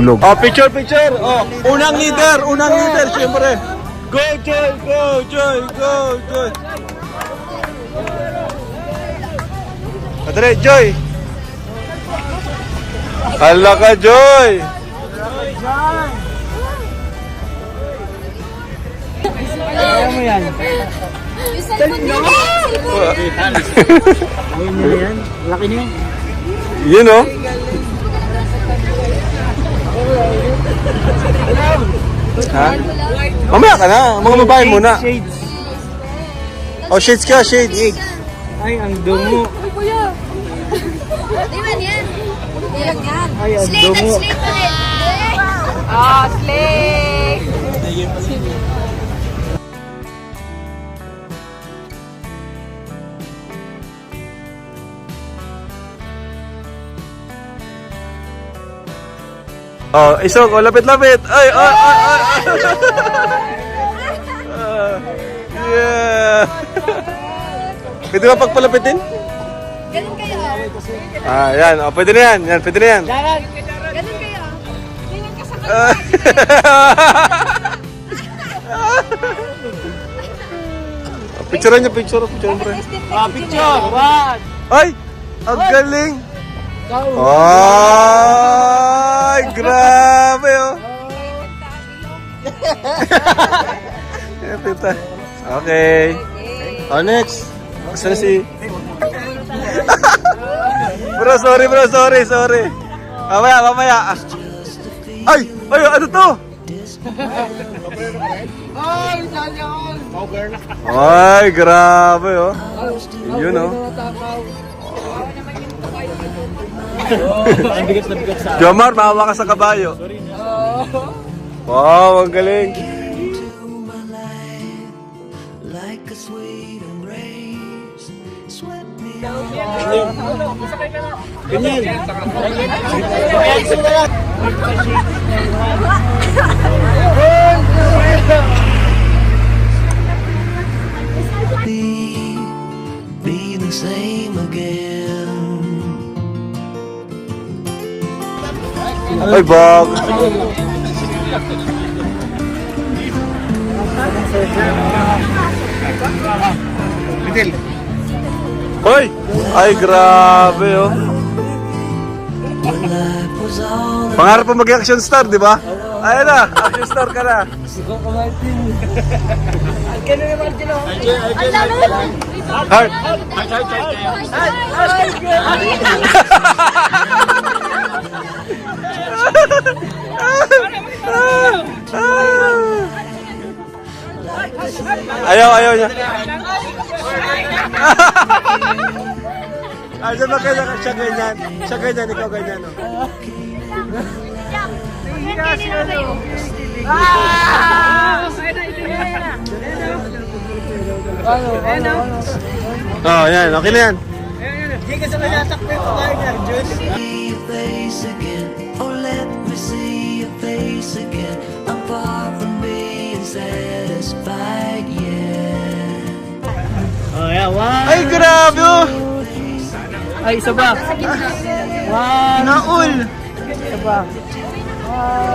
ilog. Oh, picture. Oh, unang leader, syempre. Go, Joy! Padre, Joy! Hala ka, Joy! Kaya mo yan. Ayun nyo yan. Laki nyo. Yun, oh. Ha? Mamaya ka na. Mga babae muna. Shades. Oh, shades ka, shades. Ay, ang dungo. Uy, kuya. Di ba yan? Di lang yan. Ay, ang Slate dungo. at slate ulit. Ah, slate. Oh, isog. Oh, lapit. Ay. Yeah. Pwede ba pagpalapitin? Ganun kayo. Ah, yan. Oh, pwede na yan. Pwede na yan. Ganun kayo. Ganyan ka sa Picturean niyo, picture, pre. Picture. One. Ay! Ang galing! Ay! Grabe, oh! Pita. Okay. Oh, next. Saan si... bro, sorry. Mamaya. Ay! Ano to? Ay, grabe, oh. Yun, oh. Jomar, mahawa ka sa kabayo. Wow, ang galing. Ganyan. Be the same again. Ay, bag. Hoy! Ay, grabe, oh. When life was all Pangarap mo mag-action star, di ba? Ayun na, action star ka na. Heart. Ayaw niya. Diyan ba kaya siya ganyan? Siya ganyan, ikaw ganyan, no? Oh, yan. Okay na yan. see your face again. Oh, let me see your face again. I'm far from being satisfied yet. Oh, yeah. One. Ay, grabe, oh. Ay, isa ba? One. Naul. Isa ba?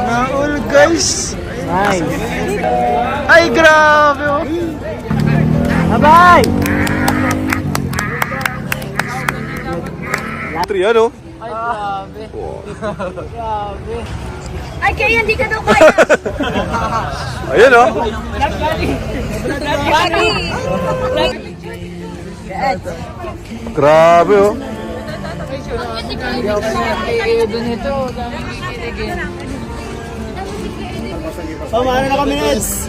Naul, guys. Nice. Ay, grabe, oh. Bye-bye! Tri, ano? Ay, grabe. Grabe. Ay, kaya hindi ka daw kaya. Ayun, oh. Bari. Grabe, oh. Oh, maano na kami, Neds?